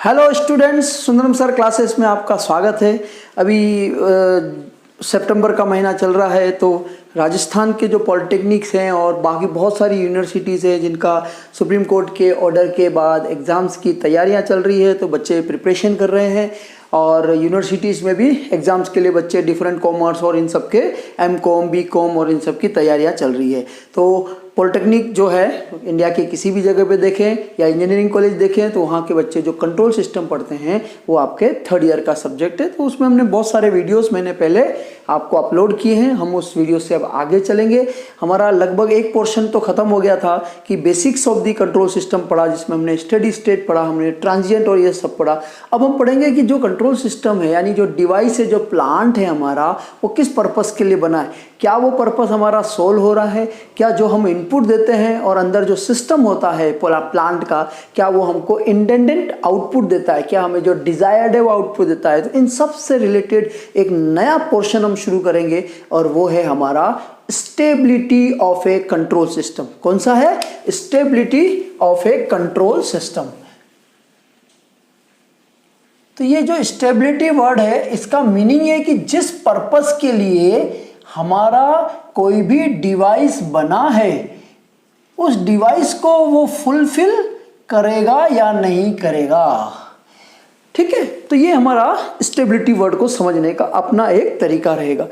Hello students, Sundaram sir classes में आपका स्वागत है। अभी सितंबर का महीना चल रहा है तो राजस्थान के जो पॉलिटेक्निक्स हैं और बाकी बहुत सारी यूनिवर्सिटीज़ हैं जिनका सुप्रीम कोर्ट के ऑर्डर के बाद एग्ज़ाम्स की तैयारियां चल रही है, तो बच्चे प्रिपरेशन कर रहे हैं। और यूनिवर्सिटीज़ में भी एग्ज़ाम्स के लिए बच्चे डिफरेंट कॉमर्स और इन सब के M.Com, B.Com और इन सब की तैयारियां चल रही है। तो पॉलिटेक्निक जो है इंडिया के किसी भी जगह पे देखें या इंजीनियरिंग कॉलेज देखें तो वहाँ के बच्चे जो कंट्रोल सिस्टम पढ़ते हैं वो आपके थर्ड ईयर का सब्जेक्ट है। तो उसमें हमने बहुत सारे वीडियोस मैंने पहले आपको अपलोड किए हैं। हम उस वीडियो से अब आगे चलेंगे। हमारा लगभग एक पोर्शन तो ख़त्म हो गया था कि basics of the control system पढ़ा, जिसमें हमने स्टेडी स्टेट पढ़ा, हमने ट्रांजिएंट और ये सब पढ़ा। अब हम पढ़ेंगे कि जो कंट्रोल सिस्टम है यानी जो डिवाइस है, जो प्लांट है हमारा, वो किस पर्पज़ के लिए बना है। क्या वो पर्पस हमारा सोल्व हो रहा है? क्या जो हम इनपुट देते हैं और अंदर जो सिस्टम होता है प्लांट का, क्या वो हमको इंटेंडेंट आउटपुट देता है? क्या हमें जो डिजायर्ड है वो आउटपुट देता है? तो इन सब से रिलेटेड एक नया पोर्शन हम शुरू करेंगे और वो है हमारा stability of A control system. कौन सा है? Stability of A control system. तो ये जो स्टेबिलिटी वर्ड है, इसका मीनिंग है कि जिस पर्पस के लिए हमारा कोई भी डिवाइस बना है उस डिवाइस को वो फुलफिल करेगा या नहीं करेगा। ठीक है, तो ये हमारा स्टेबिलिटी वर्ड को समझने का अपना एक तरीका रहेगा।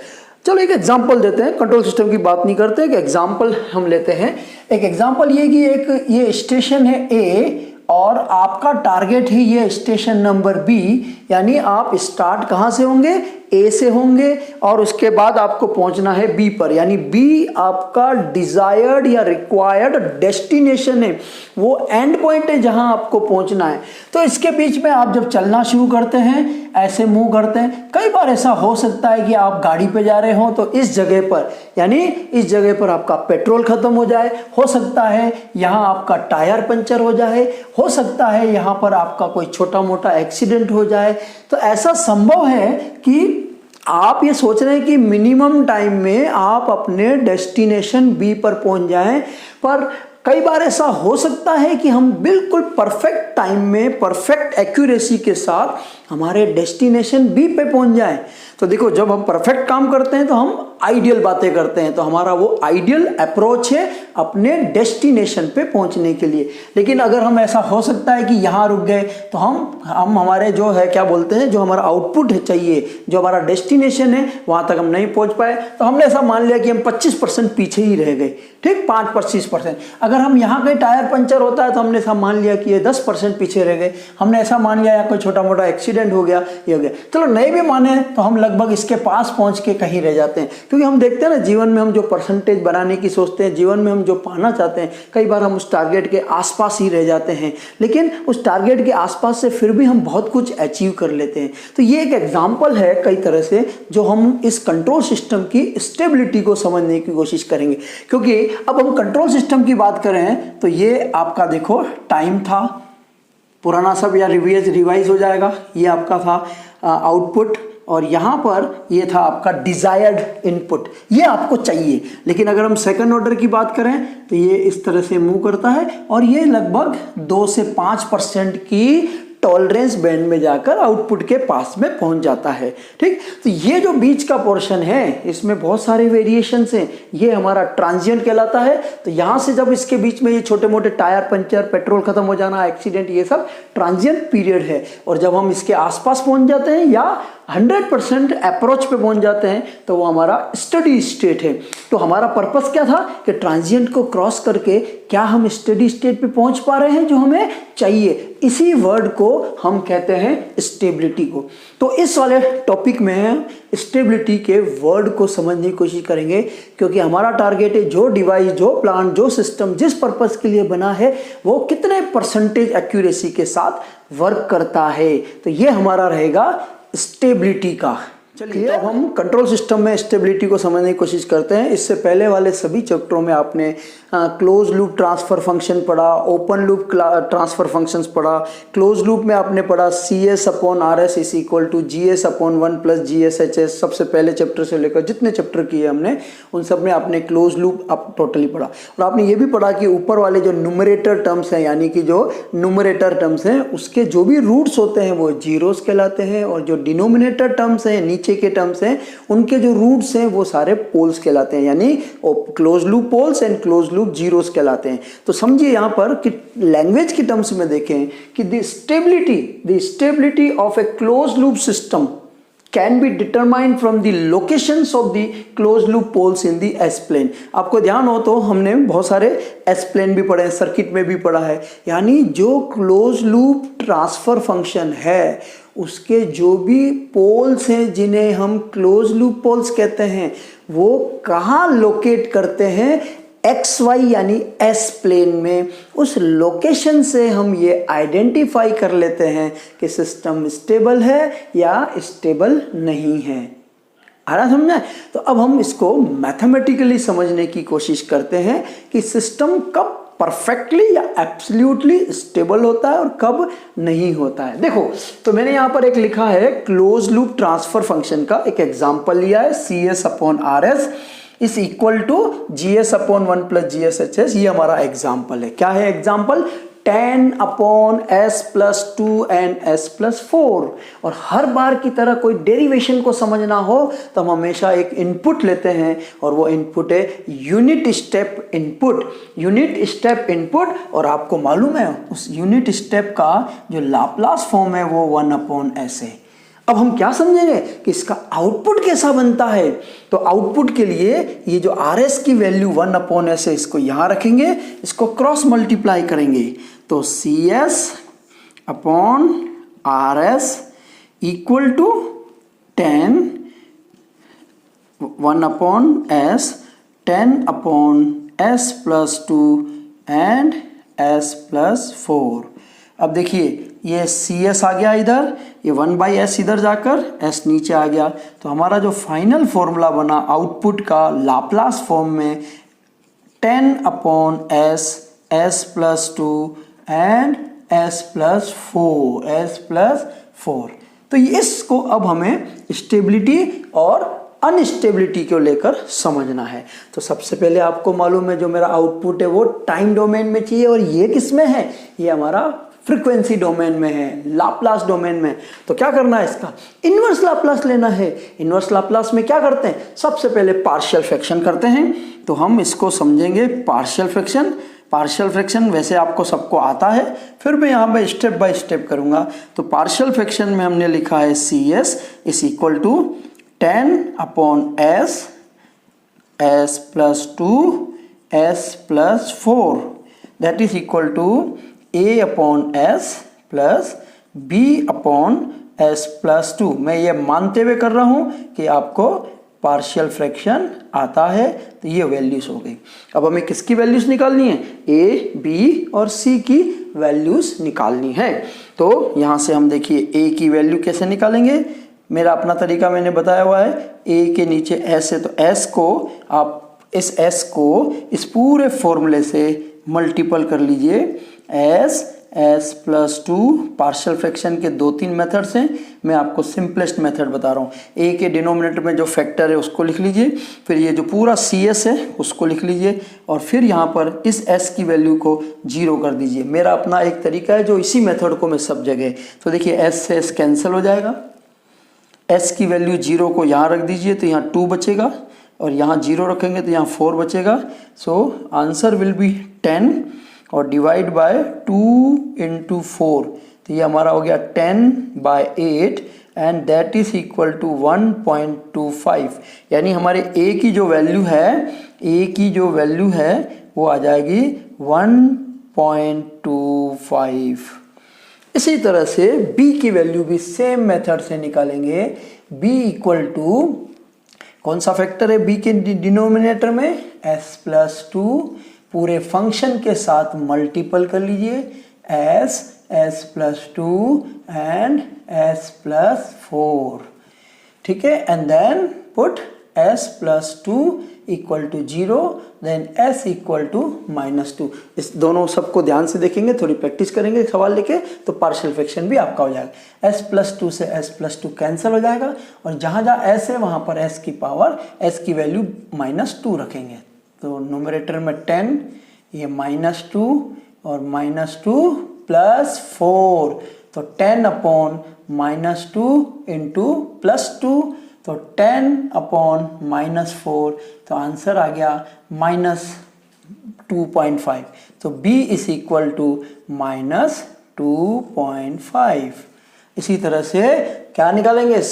चलो एक एग्जांपल देते हैं। कंट्रोल सिस्टम की बात नहीं करते, एक एग्जांपल हम लेते हैं। एक एग्जांपल ये कि ये स्टेशन है ए और आपका टारगेट है ये स्टेशन नंबर बी, यानी आप स्टार्ट कहाँ से होंगे? ए से होंगे और उसके बाद आपको पहुंचना है बी पर, यानी बी आपका डिजायर्ड या रिक्वायर्ड डेस्टिनेशन है, वो एंड पॉइंट है जहां आपको पहुंचना है। तो इसके बीच में आप जब चलना शुरू करते हैं, ऐसे मूव करते हैं, कई बार ऐसा हो सकता है कि आप गाड़ी पे जा रहे हो तो इस जगह पर, यानी इस जगह पर आपका पेट्रोल खत्म हो जाए, हो सकता है यहाँ आपका टायर पंचर हो जाए, हो सकता है यहाँ पर आपका कोई छोटा मोटा एक्सीडेंट हो जाए। तो ऐसा संभव है कि आप ये सोच रहे हैं कि मिनिमम टाइम में आप अपने डेस्टिनेशन बी पर पहुंच जाएं, पर कई बार ऐसा हो सकता है कि हम बिल्कुल परफेक्ट टाइम में, परफेक्ट एक्यूरेसी के साथ हमारे डेस्टिनेशन बी पे पहुंच जाएं। तो देखो, जब हम परफेक्ट काम करते हैं तो हम आइडियल बातें करते हैं, तो हमारा वो आइडियल अप्रोच है अपने डेस्टिनेशन पे पहुंचने के लिए। लेकिन अगर हम ऐसा हो सकता है कि यहाँ रुक गए तो हम हमारे जो है क्या बोलते हैं, जो हमारा आउटपुट चाहिए, जो हमारा डेस्टिनेशन है, वहाँ तक हम नहीं पहुँच पाए, तो हमने ऐसा मान लिया कि हम 25% पीछे ही रह गए। ठीक, 5-25%। अगर हम यहाँ कहीं टायर पंचर होता है तो हमने ऐसा मान लिया कि ये 10% पीछे रह गए। हमने ऐसा मान लिया या कोई छोटा मोटा एक्सीडेंट हो गया, ये हो गया। चलो नहीं भी माने तो हम लगभग इसके पास पहुँच के कहीं रह जाते हैं, क्योंकि हम देखते हैं ना, जीवन में हम जो परसेंटेज बनाने की सोचते हैं, जीवन में हम जो पाना चाहते हैं, कई बार हम उस टारगेट के आसपास ही रह जाते हैं, लेकिन उस टारगेट के आसपास से फिर भी हम बहुत कुछ अचीव कर लेते हैं। तो ये एक एग्जांपल है कई तरह से, जो हम इस कंट्रोल सिस्टम की स्टेबिलिटी को समझने की कोशिश करेंगे। क्योंकि अब हम कंट्रोल सिस्टम की बात करें तो ये आपका देखो टाइम था, पुराना सब या रिवाइज हो जाएगा। ये आपका था आउटपुट और यहाँ पर ये था आपका डिजायर्ड इनपुट, ये आपको चाहिए। लेकिन अगर हम सेकंड ऑर्डर की बात करें तो ये इस तरह से मूव करता है और ये लगभग 2 से 5% की टॉलरेंस बैंड में जाकर आउटपुट के पास में पहुंच जाता है। ठीक, तो ये जो बीच का पोर्शन है इसमें बहुत सारे वेरिएशंस हैं। ये हमारा ट्रांजिएंट कहलाता है। तो यहाँ से जब इसके बीच में ये छोटे मोटे टायर पंचर, पेट्रोल खत्म हो जाना, एक्सीडेंट, ये सब ट्रांजिएंट पीरियड है। और जब हम इसके आसपास पहुंच जाते हैं या 100% अप्रोच पे पहुंच जाते हैं तो वो हमारा स्टेडी स्टेट है। तो हमारा पर्पस क्या था कि ट्रांजिएंट को क्रॉस करके क्या हम स्टेडी स्टेट पे पहुंच पा रहे हैं जो हमें चाहिए। इसी वर्ड को हम कहते हैं स्टेबिलिटी को। तो इस वाले टॉपिक में स्टेबिलिटी के वर्ड को समझने की कोशिश करेंगे, क्योंकि हमारा टारगेट है जो डिवाइस, जो प्लांट, जो सिस्टम जिस पर्पस के लिए बना है वो कितने परसेंटेज एक्यूरेसी के साथ वर्क करता है। तो ये हमारा रहेगा स्टेबिलिटी का। चलिए अब हम कंट्रोल सिस्टम में स्टेबिलिटी को समझने की कोशिश करते हैं। इससे पहले वाले सभी चैप्टरों में आपने क्लोज लूप ट्रांसफर फंक्शन पढ़ा, ओपन लूप ट्रांसफर फंक्शंस पढ़ा। क्लोज लूप में आपने पढ़ा CS upon RS is equal to GS upon 1 plus GSHS। सबसे पहले चैप्टर से लेकर जितने चैप्टर किए हमने उन सब में आपने क्लोज लूप आप टोटली पढ़ा। और आपने ये भी पढ़ा कि ऊपर वाले जो न्यूमरेटर टर्म्स हैं, यानी कि जो न्यूमरेटर टर्म्स हैं उसके जो भी रूट्स होते हैं वो जीरोस कहलाते हैं, और जो डिनोमिनेटर टर्म्स हैं नीचे के टर्म्स हैं उनके जो रूट्स हैं वो सारे पोल्स कहलाते हैं, यानी close loop poles and close loop zeros कहलाते हैं। तो समझिए यहाँ पर कि लैंग्वेज की टर्म्स में देखें कि the stability of A close loop system can be determined from the locations of the closed loop poles in the S-plane। आपको ध्यान हो तो हमने बहुत सारे S-plane भी पढ़े हैं, सर्किट में भी पढ़ा है, यानी जो क्लोज लूप ट्रांसफर फंक्शन है उसके जो भी पोल्स हैं जिन्हें हम क्लोज लूप पोल्स कहते हैं वो कहाँ लोकेट करते हैं, XY यानी S प्लेन में। उस लोकेशन से हम ये आइडेंटिफाई कर लेते हैं कि सिस्टम स्टेबल है या स्टेबल नहीं है। आ रहा समझा? तो अब हम इसको मैथमेटिकली समझने की कोशिश करते हैं कि सिस्टम कब परफेक्टली या एब्सोल्युटली स्टेबल होता है और कब नहीं होता है। देखो तो मैंने यहाँ पर एक लिखा है क्लोज लूप ट्रांसफर फंक्शन का एक एग्जाम्पल लिया है, CS upon RS is equal to GS upon 1 plus GSHS। ये हमारा एग्जाम्पल है। क्या है example? 10 upon S plus 2 and S plus 4। और हर बार की तरह कोई डेरिवेशन को समझना हो तो हम हमेशा एक इनपुट लेते हैं और वो इनपुट है यूनिट स्टेप इनपुट। और आपको मालूम है उस यूनिट स्टेप का जो लाप्लास फॉर्म है वो 1 अपॉन S है। अब हम क्या समझेंगे कि इसका आउटपुट कैसा बनता है। तो आउटपुट के लिए ये जो RS की वैल्यू 1 अपॉन S है इसको यहां रखेंगे, इसको क्रॉस मल्टीप्लाई करेंगे तो CS upon RS equal to 10 1 upon S 10 upon S plus 2 and S plus 4। अब देखिए ये CS आ गया इधर, ये 1/S इधर जाकर S नीचे आ गया, तो हमारा जो फाइनल फॉर्मूला बना आउटपुट का लाप्लास फॉर्म में 10 upon S plus 2 and S plus 4। तो इसको अब हमें स्टेबिलिटी और अनस्टेबिलिटी को लेकर समझना है। तो सबसे पहले आपको मालूम है जो मेरा आउटपुट है वो टाइम डोमेन में चाहिए, और ये किस में है? ये हमारा फ्रीक्वेंसी डोमेन में है, लाप्लास डोमेन में। तो क्या करना है, इसका इनवर्स लाप्लास लेना है। इनवर्स लाप्लास में क्या करते हैं? सबसे पहले पार्शियल फ्रैक्शन करते हैं। तो हम इसको समझेंगे पार्शियल फ्रैक्शन वैसे आपको सबको आता है, फिर मैं यहाँ पे स्टेप बाय स्टेप करूंगा। तो पार्शियल फ्रैक्शन में हमने लिखा है CS is equal to 10 upon S plus 2 S plus 4 that is equal to A upon S plus B upon S plus 2। मैं ये मानते हुए कर रहा हूँ कि आपको पार्शियल फ्रैक्शन आता है, तो ये वैल्यूज हो गई। अब हमें किसकी वैल्यूज निकालनी है? A, B और C की वैल्यूज निकालनी है। तो यहाँ से हम देखिए A की वैल्यू कैसे निकालेंगे। मेरा अपना तरीका मैंने बताया हुआ है। A के नीचे S है तो S को आप इस S को इस पूरे फॉर्मूले से मल्टीपल कर लीजिए। S प्लस 2 पार्शियल फ्रैक्शन के 2-3 मेथड्स हैं, मैं आपको सिंपलेस्ट मेथड बता रहा हूँ। A के डिनोमिनेटर में जो फैक्टर है उसको लिख लीजिए, फिर ये जो पूरा CS है उसको लिख लीजिए, और फिर यहाँ पर इस S की वैल्यू को 0 कर दीजिए। मेरा अपना एक तरीका है जो इसी मेथड को मैं सब जगह, तो देखिए S से S कैंसिल हो जाएगा, S की वैल्यू 0 को यहाँ रख दीजिए तो यहाँ 2 बचेगा, और यहाँ 0 रखेंगे तो यहाँ 4 बचेगा। सो आंसर विल बी 10 और डिवाइड बाय 2 इंटू 4, तो ये हमारा हो गया 10/8 and that is equal to 1.25। यानी हमारे A की जो वैल्यू है वो आ जाएगी 1.25। इसी तरह से B की वैल्यू भी सेम मेथड से निकालेंगे। B इक्वल टू कौन सा फैक्टर है B के डिनोमिनेटर में? S प्लस 2 पूरे फंक्शन के साथ मल्टीपल कर लीजिए, S plus 2 and S plus 4। ठीक है, and then put s plus 2 equal to 0, then s equal to -2। इस दोनों सबको ध्यान से देखेंगे, थोड़ी प्रैक्टिस करेंगे सवाल लेके, तो पार्शियल फ्रैक्शन भी आपका हो जाएगा। s प्लस 2 से s प्लस 2 कैंसिल हो जाएगा, और जहाँ जहाँ s है वहाँ पर s की पावर, s की वैल्यू -2 रखेंगे। तो नोमरेटर में 10, ये -2 और -2 प्लस 4, तो 10 अपॉन -2 इंटू +2, तो 10 अपॉन -4, तो आंसर आ गया -2.5। तो B इज इक्वल टू -2.5। इसी तरह से क्या निकालेंगे,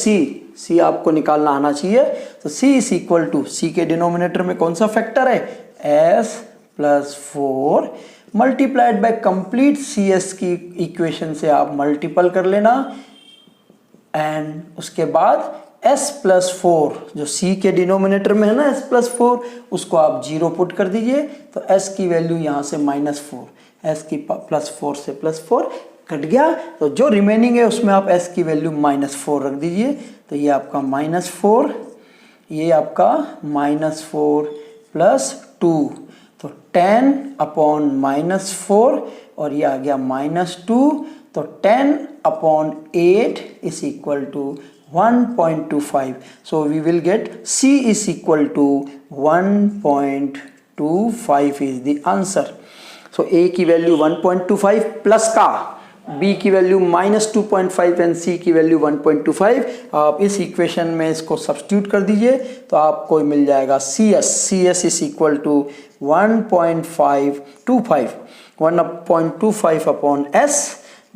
C आपको निकालना आना चाहिए। तो C is equal to, C के डिनोमिनेटर में कौन सा फैक्टर है, s plus 4 multiplied by complete CS की इक्वेशन से आप मल्टीपल कर लेना, एंड उसके बाद s प्लस 4 जो C के डिनोमिनेटर में है ना, s प्लस 4, उसको आप 0 पुट कर दीजिए, तो s की वैल्यू यहाँ से -4, s की +4 से +4 कट गया, तो जो रिमेनिंग है उसमें आप s की वैल्यू -4 रख दीजिए। तो ये आपका -4, ये आपका -4 प्लस 2, तो 10 अपॉन -4, और ये आ गया -2, तो 10 upon 8 is equal to 1.25। So we will get C is equal to 1.25 is the answer. So A की वैल्यू 1.25 प्लस का, B की वैल्यू -2.5 एंड C की वैल्यू 1.25। आप इस इक्वेशन में इसको सब्स्टिट्यूट कर दीजिए, तो आपको मिल जाएगा CS is equal to 1.525, 1.25 upon S,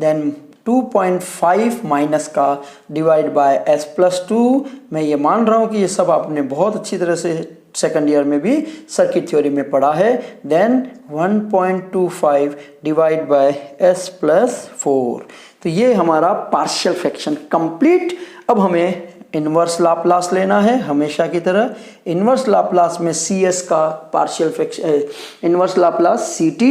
then 2.5 minus का डिवाइड बाय s प्लस 2। मैं ये मान रहा हूँ कि ये सब आपने बहुत अच्छी तरह से सेकंड ईयर में भी सर्किट थ्योरी में पढ़ा है। Then 1.25 divide by s plus 4। तो ये हमारा पार्शियल फ्रैक्शन कंप्लीट। अब हमें इनवर्स लाप्लास लेना है, हमेशा की तरह इनवर्स लाप्लास में CS का partial fraction, inverse Laplace CT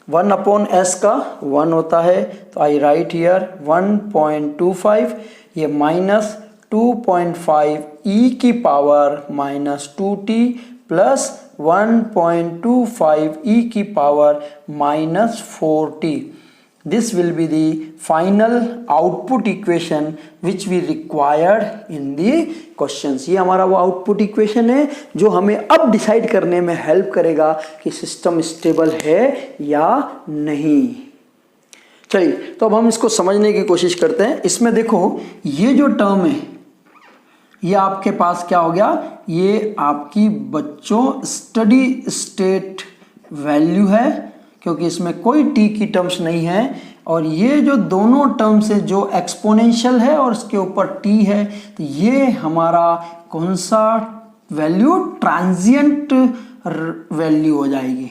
1 upon s का 1 होता है, तो आई राइट हियर 1.25, ये -2.5 e की पावर -2t प्लस 1.25 e की power -4t। This will be the final output equation which we required in the questions। ये हमारा वो आउटपुट इक्वेशन है जो हमें अब डिसाइड करने में हेल्प करेगा कि सिस्टम स्टेबल है या नहीं। चलिए, तो अब हम इसको समझने की कोशिश करते हैं। इसमें देखो, ये जो टर्म है ये आपके पास क्या हो गया, ये आपकी बच्चों स्टडी स्टेट वैल्यू है, क्योंकि इसमें कोई t की टर्म्स नहीं है, और ये जो दोनों टर्म्स है जो एक्सपोनेंशियल है और इसके ऊपर t है, तो ये हमारा कौन सा वैल्यू, ट्रांजिएंट वैल्यू हो जाएगी।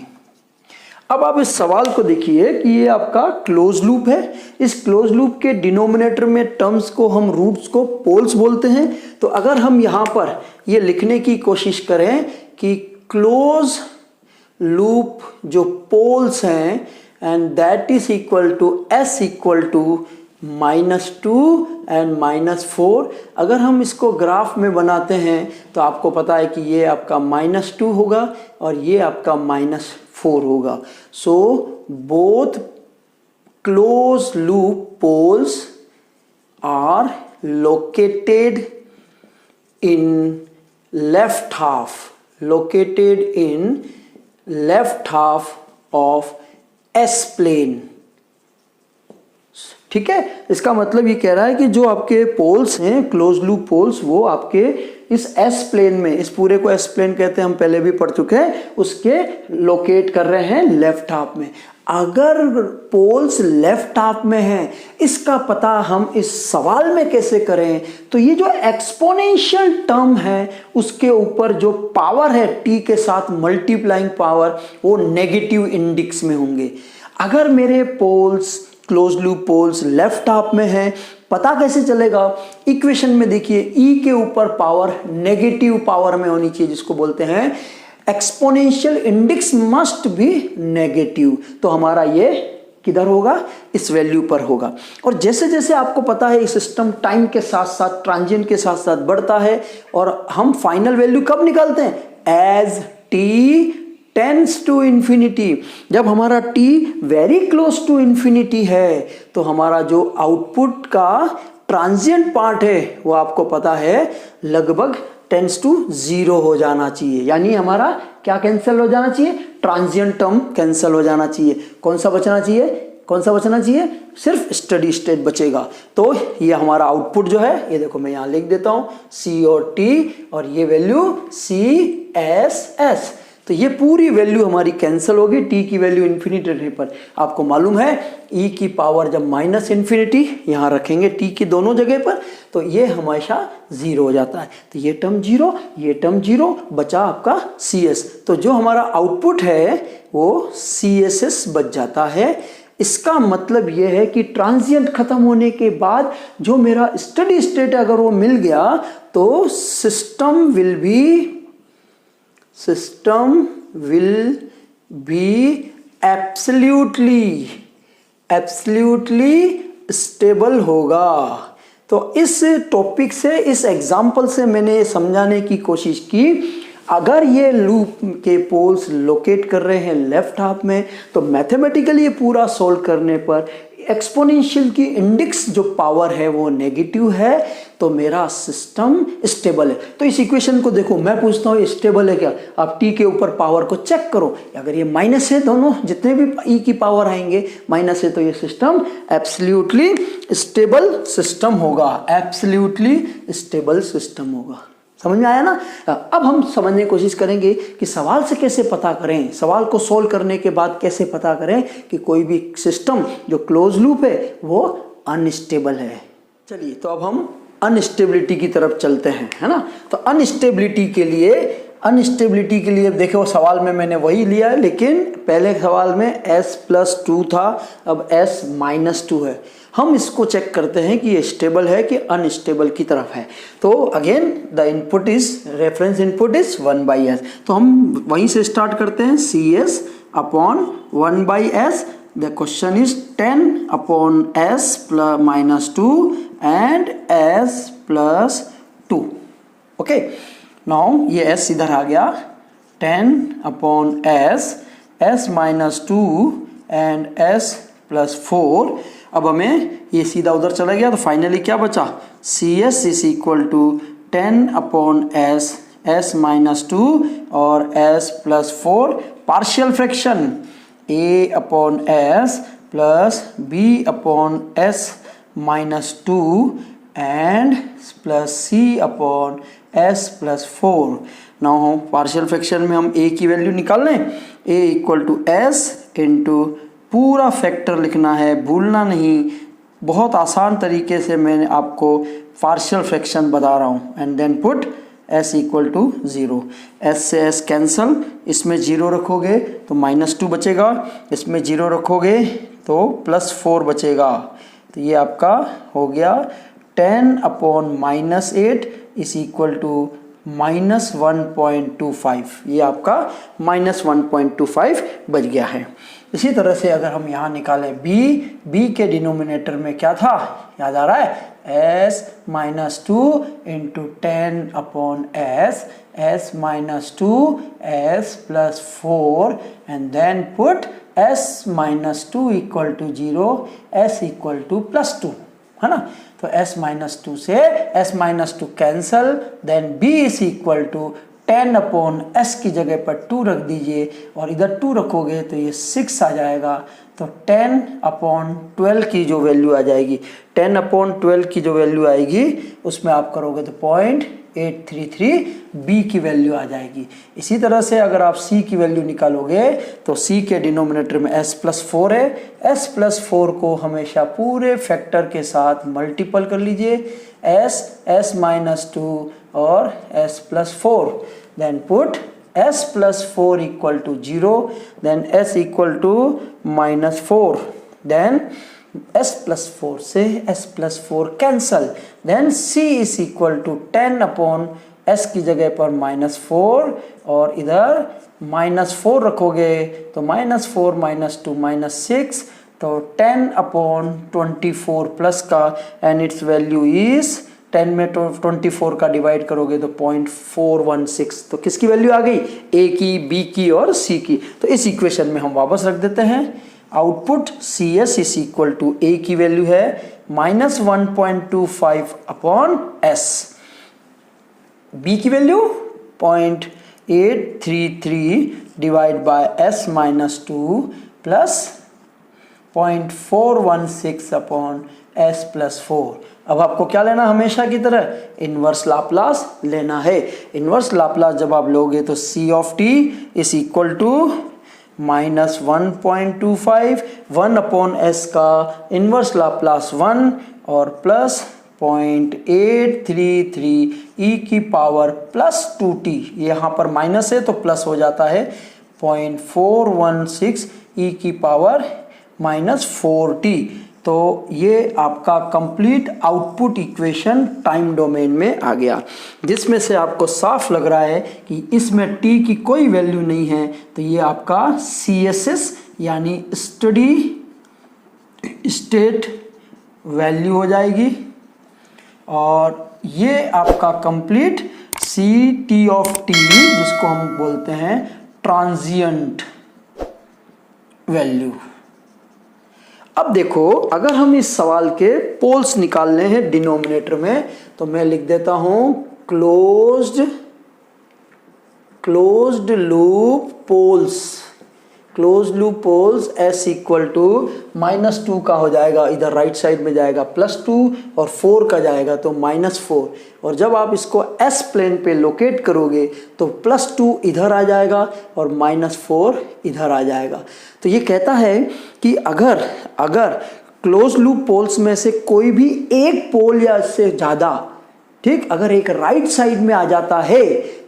अब आप इस सवाल को देखिए कि ये आपका क्लोज लूप है। इस क्लोज लूप के डिनोमिनेटर में टर्म्स को हम रूट्स को पोल्स बोलते हैं। तो अगर हम यहाँ पर ये लिखने की कोशिश करें कि क्लोज लूप जो पोल्स हैं and that is equal to s equal to -2 and -4। अगर हम इसको ग्राफ में बनाते हैं तो आपको पता है कि ये आपका -2 होगा और ये आपका -4 होगा। So both close loop poles are located in left half, located in left half of S plane। ठीक है, इसका मतलब ये कह रहा है कि जो आपके पोल्स हैं क्लोज लूप पोल्स, वो आपके इस S प्लेन में, इस पूरे को S प्लेन कहते हैं, हम पहले भी पढ़ चुके हैं, उसके लोकेट कर रहे हैं लेफ्ट हाफ में। अगर पोल्स लेफ्ट हाफ में हैं, इसका पता हम इस सवाल में कैसे करें, तो ये जो एक्सपोनेंशियल टर्म है उसके ऊपर जो पावर है t के साथ मल्टीप्लाइंग पावर, वो नेगेटिव इंडेक्स में होंगे। अगर मेरे poles close loop poles left half में है, पता कैसे चलेगा, इक्वेशन में देखिए e के ऊपर पावर नेगेटिव पावर में होनी चाहिए, जिसको बोलते हैं exponential index must be negative. तो हमारा ये किधर होगा, इस वैल्यू पर होगा। और जैसे जैसे आपको पता है सिस्टम टाइम के साथ साथ ट्रांजिएंट के साथ साथ बढ़ता है, और हम फाइनल वैल्यू कब निकालते हैं, as t tends to infinity. जब हमारा t very close to infinity है तो हमारा जो आउटपुट का ट्रांजिएंट पार्ट है वो आपको पता है लगभग टेंड्स टू 0 हो जाना चाहिए। यानी हमारा क्या कैंसिल हो जाना चाहिए, ट्रांजिएंट टर्म कैंसिल हो जाना चाहिए। कौन सा बचना चाहिए, कौन सा बचना चाहिए, सिर्फ स्टडी स्टेट बचेगा। तो ये हमारा आउटपुट जो है, ये देखो मैं यहाँ लिख देता हूँ C और T, और ये वैल्यू CSS। तो ये पूरी वैल्यू हमारी कैंसिल होगी t की वैल्यू इन्फिनिटी रहने पर। आपको मालूम है e की पावर जब माइनस इन्फिनिटी यहाँ रखेंगे t की दोनों जगह पर, तो ये हमेशा 0 हो जाता है। तो ये टर्म 0, ये टर्म 0, बचा आपका CS। तो जो हमारा आउटपुट है वो CSS बच जाता है। इसका मतलब ये है कि ट्रांजिएंट खत्म होने के बाद जो मेरा स्टडी स्टेट अगर वो मिल गया तो system will be absolutely stable होगा। तो इस टॉपिक से, इस एग्जाम्पल से मैंने समझाने की कोशिश की, अगर ये लूप के पोल्स लोकेट कर रहे हैं लेफ्ट हाफ में, तो मैथमेटिकली ये पूरा सोल्व करने पर एक्सपोनेंशियल की इंडेक्स जो पावर है वो नेगेटिव है, तो मेरा सिस्टम स्टेबल है। तो इस इक्वेशन को देखो, मैं पूछता हूँ स्टेबल है क्या, आप t के ऊपर पावर को चेक करो, अगर ये माइनस है, दोनों जितने भी e की पावर आएंगे माइनस है, तो ये सिस्टम एब्सोल्युटली स्टेबल सिस्टम होगा, एब्सोल्युटली स्टेबल सिस्टम होगा। समझ में आया ना। अब हम समझने की कोशिश करेंगे कि सवाल से कैसे पता करें, सवाल को सोल्व करने के बाद कैसे पता करें कि कोई भी सिस्टम जो क्लोज लूप है वो अनस्टेबल है। चलिए, तो अब हम अनस्टेबिलिटी की तरफ चलते हैं, है ना। तो अनस्टेबिलिटी के लिए देखो, सवाल में मैंने वही लिया है, लेकिन पहले सवाल में s+2 था, अब s-2 है। हम इसको चेक करते हैं कि ये स्टेबल है कि अनस्टेबल की तरफ है। तो again the input is, reference input is 1/s। तो हम वहीं से स्टार्ट करते हैं, CS upon 1/s। The question is 10/s+-2 and s+2। Okay, now ये s इधर आ गया, 10/s, s-2 एंड s+4। अब हमें ये सीधा उधर चला गया, तो फाइनली क्या बचा, CS is equal to 10/s, s-2 और s+4 partial fraction a/s plus b/s-2 and plus c/s+4। Now partial fraction में हम a की वैल्यू निकाल लें, a equal to s into पूरा फैक्टर लिखना है, भूलना नहीं। बहुत आसान तरीके से मैंने आपको पार्शियल फ्रैक्शन बता रहा हूँ। And then put s equal to 0, s से s कैंसल, इसमें 0 रखोगे तो -2 बचेगा, इसमें 0 रखोगे तो +4 बचेगा। तो ये आपका हो गया 10/-8 इज इक्वल टू -1.25। ये आपका -1.25 बच गया है। इसी तरह से अगर हम यहाँ निकालें b के डिनोमिनेटर में क्या था, याद आ रहा है, s-2 into 10/s, s-2 s+4 and then put s-2 equal to 0, s equal to +2, है ना। तो s-2 से s-2 cancel, then b is equal to 10/s की जगह पर 2 रख दीजिए, और इधर 2 रखोगे तो ये 6 आ जाएगा। तो 10/12 की जो वैल्यू आ जाएगी, 10/12 की जो वैल्यू आएगी उसमें आप करोगे तो 0.833 b की वैल्यू आ जाएगी। इसी तरह से अगर आप c की वैल्यू निकालोगे तो c के डिनोमिनेटर में s+4 है, s+4 को हमेशा पूरे फैक्टर के साथ मल्टीपल कर लीजिए, s-2 और s+4, then put s+4 equal to 0, then s equal to -4, then s+4 से s+4 cancel, then c is equal to 10/s की जगह पर -4 और इधर -4 रखोगे तो -4 -2 -6 तो 10/24 प्लस का एंड इट्स वैल्यू इज 10 में 24 का डिवाइड करोगे तो 0.416। तो किसकी वैल्यू आ गई? ए की, बी की और सी की। तो इस इक्वेशन में हम वापस रख देते हैं। Output C S is equal to A की वैल्यू है -1.25/s, बी की value 0.833 divide by s-2 plus 0.416/s+4। अब आपको क्या लेना? हमेशा की तरह इनवर्स लाप्लास लेना है। इनवर्स लाप्लास जब आप लोगे तो C of T is equal to -1.25 1/s का इनवर्स लाप्लास 1 और प्लस 0.833 e की पावर प्लस 2t, यहाँ पर माइनस है तो प्लस हो जाता है 0.416 e की पावर -4t। तो ये आपका complete output equation time domain में आ गया, जिसमें से आपको साफ लग रहा है कि इसमें t की कोई वैल्यू नहीं है। तो ये आपका CSS यानी स्टडी स्टेट वैल्यू हो जाएगी, और ये आपका कंप्लीट CT ऑफ t, जिसको हम बोलते हैं ट्रांजिएंट वैल्यू। अब देखो, अगर हम इस सवाल के पोल्स निकालने हैं डिनोमिनेटर में, तो मैं लिख देता हूं closed loop poles, close loop poles s equal to -2 का हो जाएगा, इधर राइट साइड में जाएगा +2 और 4 का जाएगा तो -4। और जब आप इसको s प्लेन पे लोकेट करोगे तो +2 इधर आ जाएगा और -4 इधर आ जाएगा। तो ये कहता है कि अगर क्लोज लूप पोल्स में से कोई भी एक पोल या इससे ज़्यादा, ठीक, अगर एक राइट साइड में आ जाता है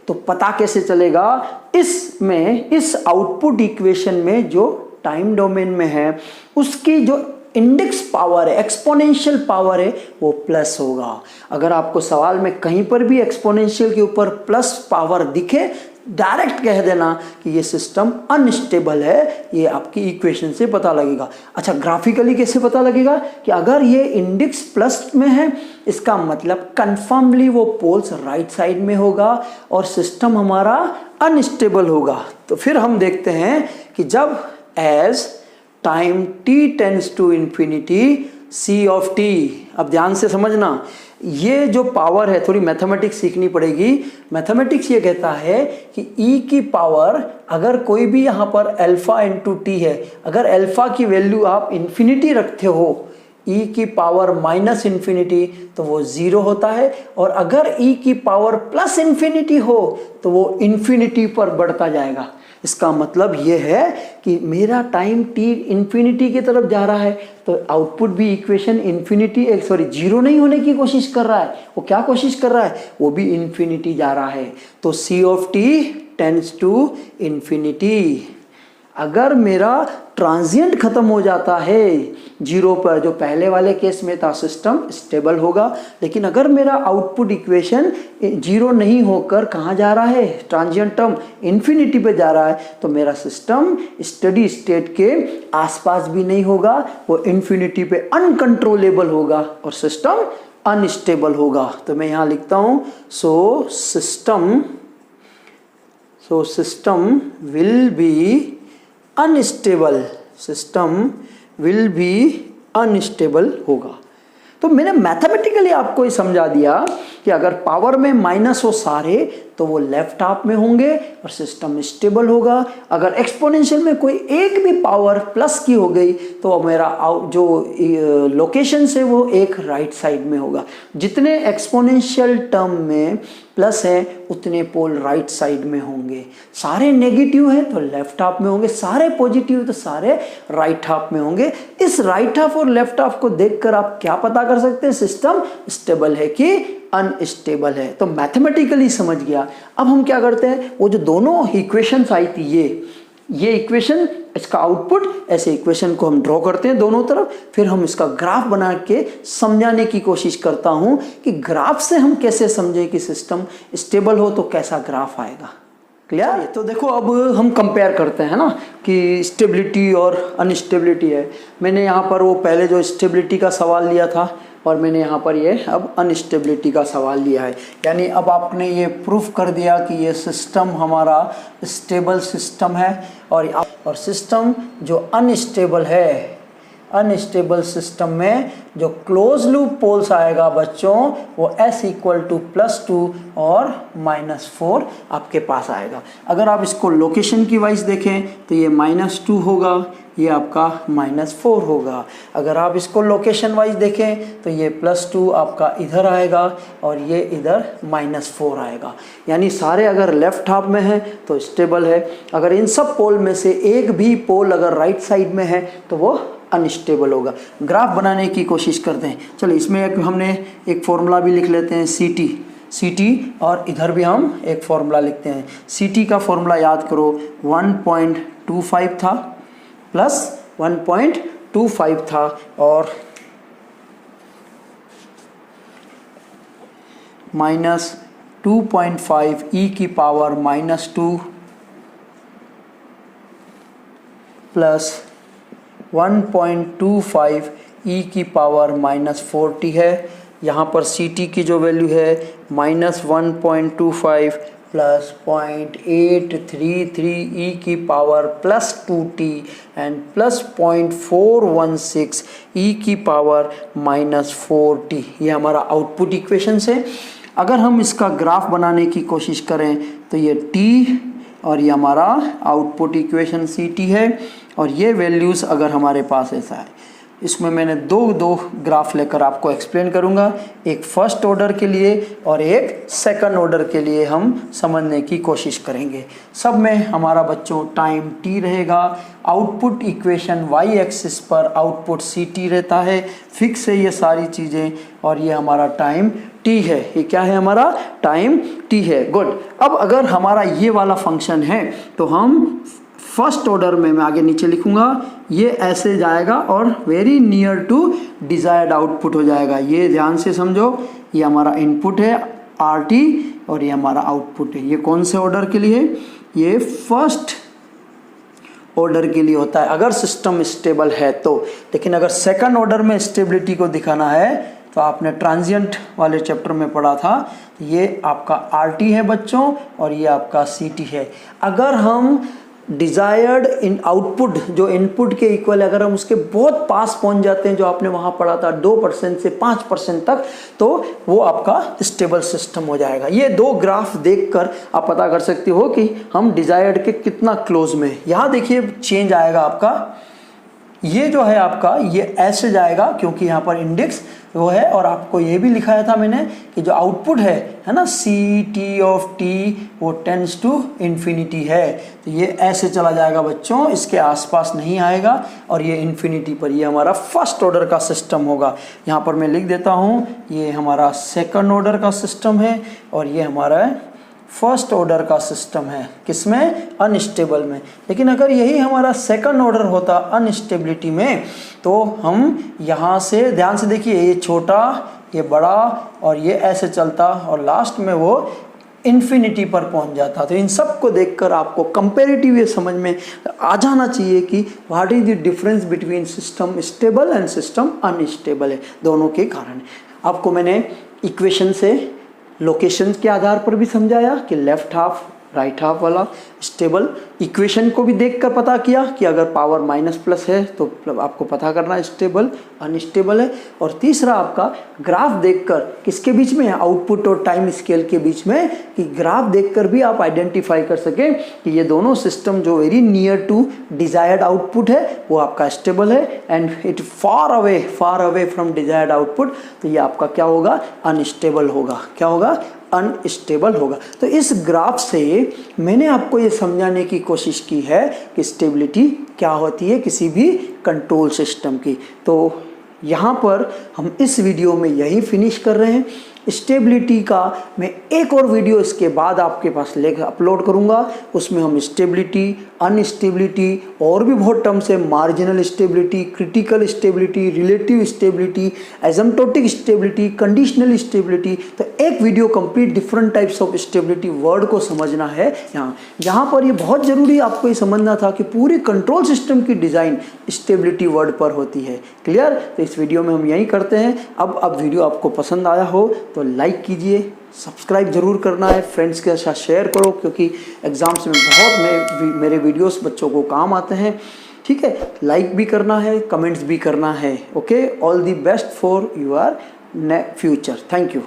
तो पता कैसे चलेगा? इसमें इस आउटपुट इक्वेशन में जो टाइम डोमेन में है उसकी जो इंडेक्स पावर है, एक्सपोनेंशियल पावर है, वो प्लस होगा। अगर आपको सवाल में कहीं पर भी एक्सपोनेंशियल के ऊपर प्लस पावर दिखे, डायरेक्ट कह देना कि ये सिस्टम अनस्टेबल है, ये आपकी इक्वेशन से पता लगेगा। अच्छा, ग्राफिकली कैसे पता लगेगा? कि अगर ये इंडेक्स प्लस में है, इसका मतलब कंफर्मली वो पोल्स राइट साइड में होगा और सिस्टम हमारा अनस्टेबल होगा। तो फिर हम देखते हैं कि जब as time t tends to infinity c of t, अब ध्यान से समझना, ये जो पावर है थोड़ी मैथमेटिक्स सीखनी पड़ेगी। मैथमेटिक्स ये कहता है कि e की पावर, अगर कोई भी यहाँ पर अल्फा इंटू टी है, अगर अल्फा की वैल्यू आप इन्फिनिटी रखते हो, e की पावर -इन्फिनिटी, तो वो 0 होता है, और अगर e की पावर प्लस इन्फिनिटी हो तो वो इन्फिनिटी पर बढ़ता जाएगा। इसका मतलब ये है कि मेरा टाइम t इन्फिनिटी की तरफ जा रहा है, तो आउटपुट भी इक्वेशन जीरो नहीं होने की कोशिश कर रहा है। वो क्या कोशिश कर रहा है? वो भी इन्फिनिटी जा रहा है। तो c of t tends to infinity. अगर मेरा ट्रांजिएंट खत्म हो जाता है 0 पर, जो पहले वाले केस में था, सिस्टम स्टेबल होगा। लेकिन अगर मेरा आउटपुट इक्वेशन 0 नहीं होकर कहाँ जा रहा है, ट्रांजिएंट टर्म इन्फिनिटी पे जा रहा है, तो मेरा सिस्टम स्टेडी स्टेट के आसपास भी नहीं होगा, वो इन्फिनिटी पे अनकंट्रोलेबल होगा और सिस्टम अनस्टेबल होगा। तो मैं यहाँ लिखता हूँ so system will be unstable होगा। तो मैंने मैथमेटिकली आपको ये समझा दिया कि अगर पावर में माइनस हो सारे, तो वो लेफ्ट हाफ में होंगे और सिस्टम स्टेबल होगा। अगर एक्सपोनेंशियल में कोई एक भी पावर प्लस की हो गई, तो मेरा जो लोकेशन से वो एक राइट साइड में होगा। जितने एक्सपोनेंशियल टर्म में प्लस है, उतने पोल राइट साइड में होंगे। सारे नेगेटिव हैं तो लेफ्ट हाफ में होंगे, सारे पॉजिटिव तो सारे राइट हाफ में होंगे। इस राइट हाफ और लेफ्ट हाफ को देखकर आप क्या पता कर सकते हैं, सिस्टम स्टेबल है कि अनस्टेबल है। तो मैथमेटिकली समझ गया। अब हम क्या करते हैं, वो जो दोनों इक्वेशंस आई थी, ये इक्वेशन, इसका आउटपुट, ऐसे इक्वेशन को हम ड्रॉ करते हैं दोनों तरफ। फिर हम इसका ग्राफ बना के समझाने की कोशिश करता हूं कि ग्राफ से हम कैसे समझें कि सिस्टम स्टेबल हो तो कैसा ग्राफ आएगा। क्लियर? तो देखो अब हम कंपेयर करते हैं ना कि स्टेबिलिटी और अनस्टेबिलिटी है। मैंने यहाँ पर वो पहले जो स्टेबिलिटी का सवाल लिया था और मैंने यहाँ पर ये अब अनस्टेबिलिटी का सवाल लिया है। यानी अब आपने ये प्रूफ कर दिया कि ये सिस्टम हमारा स्टेबल सिस्टम है और सिस्टम जो अनस्टेबल है, अनस्टेबल सिस्टम में जो क्लोज लूप पोल्स आएगा बच्चों वो s = +2 और -4 आपके पास आएगा। अगर आप इसको लोकेशन की वाइज देखें तो ये -2 होगा, ये आपका -4 होगा। अगर आप इसको लोकेशन वाइज देखें तो ये +2 आपका इधर आएगा और ये इधर -4 आएगा। यानी सारे अगर लेफ्ट हाफ में है तो स्टेबल है, अगर इन सब पोल में से एक भी पोल अगर राइट साइड में है तो वो अनस्टेबल होगा। ग्राफ बनाने की कोशिश करते हैं। चलो इसमें हमने एक फॉर्मूला भी लिख लेते हैं CT और इधर भी हम एक फॉर्मूला लिखते हैं। CT का फॉर्मूला याद करो 1.25 था प्लस 1.25 था और -2.5 e⁻² प्लस 1.25 e⁻40 है। यहाँ पर CT की जो वैल्यू है -1.25 plus 0.833 e⁻+2t and plus 0.416 e⁻⁻4t। ये हमारा आउटपुट इक्वेशन है। अगर हम इसका ग्राफ बनाने की कोशिश करें तो ये t और ये हमारा आउटपुट इक्वेशन CT है और ये वैल्यूज़ अगर हमारे पास ऐसा है, इसमें मैंने दो ग्राफ लेकर आपको एक्सप्लेन करूंगा, एक फर्स्ट ऑर्डर के लिए और एक सेकंड ऑर्डर के लिए हम समझने की कोशिश करेंगे। सब में हमारा बच्चों टाइम t रहेगा। आउटपुट इक्वेशन y एक्सिस पर आउटपुट CT रहता है, फिक्स है ये सारी चीज़ें और ये हमारा टाइम t है। ये क्या है? हमारा टाइम t है। गुड। अब अगर हमारा ये वाला फंक्शन है तो हम फर्स्ट ऑर्डर में मैं आगे नीचे लिखूंगा, ये ऐसे जाएगा और very near to desired output हो जाएगा। ये ध्यान से समझो, ये हमारा इनपुट है RT और ये हमारा आउटपुट है। ये कौन से ऑर्डर के लिए? ये फर्स्ट ऑर्डर के लिए होता है अगर सिस्टम स्टेबल है तो। लेकिन अगर सेकंड ऑर्डर में स्टेबिलिटी को दिखाना है तो आपने ट्रांजिएंट वाले चैप्टर में पढ़ा था, ये आपका RT है बच्चों और ये आपका CT है। अगर हम डिज़ायर्ड इन आउटपुट जो इनपुट के इक्वल है, अगर हम उसके बहुत पास पहुंच जाते हैं, जो आपने वहां पढ़ा था 2% से 5% तक, तो वो आपका स्टेबल सिस्टम हो जाएगा। ये दो ग्राफ देखकर आप पता कर सकते हो कि हम डिज़ायर्ड के कितना क्लोज में। यहाँ देखिए चेंज आएगा आपका, ये जो है आपका ये ऐसे जाएगा क्योंकि यहाँ पर इंडेक्स वो है और आपको ये भी लिखाया था मैंने कि जो आउटपुट है ना CT ऑफ t वो टेंड्स टू इन्फिनिटी है, तो ये ऐसे चला जाएगा बच्चों, इसके आसपास नहीं आएगा और ये इन्फिनिटी पर। ये हमारा फर्स्ट ऑर्डर का सिस्टम होगा। यहाँ पर मैं लिख देता हूँ, ये हमारा सेकंड ऑर्डर का सिस्टम है और ये हमारा फर्स्ट ऑर्डर का सिस्टम है। किसमें? अनस्टेबल में। लेकिन अगर यही हमारा सेकंड ऑर्डर होता अनस्टेबिलिटी में, तो हम यहाँ से ध्यान से देखिए, ये छोटा ये बड़ा और ये ऐसे चलता और लास्ट में वो इन्फिनिटी पर पहुंच जाता। तो इन सब को देखकर आपको कंपेरेटिव ये समझ में आ जाना चाहिए कि what is the difference between system stable and system unstable है। दोनों के कारण आपको मैंने इक्वेशन से लोकेशन के आधार पर भी समझाया कि लेफ्ट हाफ राइट हाफ वाला स्टेबल। इक्वेशन को भी देखकर पता किया कि अगर पावर माइनस प्लस है तो आपको पता करना स्टेबल अनस्टेबल है। और तीसरा आपका ग्राफ देखकर किसके बीच में है? आउटपुट और टाइम स्केल के बीच में, कि ग्राफ देखकर भी आप आइडेंटिफाई कर सकें कि ये दोनों सिस्टम जो very near to desired output है वो आपका स्टेबल है and it far away from desired output, तो ये आपका क्या होगा? अनस्टेबल होगा। क्या होगा? अनस्टेबल होगा। तो इस ग्राफ से मैंने आपको ये समझाने की कोशिश की है कि स्टेबिलिटी क्या होती है किसी भी कंट्रोल सिस्टम की। तो यहाँ पर हम इस वीडियो में यही फिनिश कर रहे हैं। स्टेबिलिटी का मैं एक और वीडियो इसके बाद आपके पास लेकर अपलोड करूंगा। उसमें हम स्टेबिलिटी, अनस्टेबिलिटी और भी बहुत टर्म्स है, marginal stability, critical stability, relative stability, asymptotic stability, conditional stability. तो एक video complete different types of stability word को समझना है यहाँ पर ये बहुत जरूरी आपको ये समझना था कि पूरी कंट्रोल सिस्टम की डिजाइन स्टेबिलिटी वर्ड पर होती है। क्लियर? तो इस वीडियो में हम यही करते हैं। अब वीडियो आपको पसंद आया हो तो लाइक कीजिए, सब्सक्राइब जरूर करना है, फ्रेंड्स के साथ शेयर करो, क्योंकि एग्जाम्स में बहुत मेरे वीडियोस बच्चों को काम आते हैं। ठीक है, लाइक भी करना है, कमेंट्स भी करना है। Okay, all the best for your future. Thank you.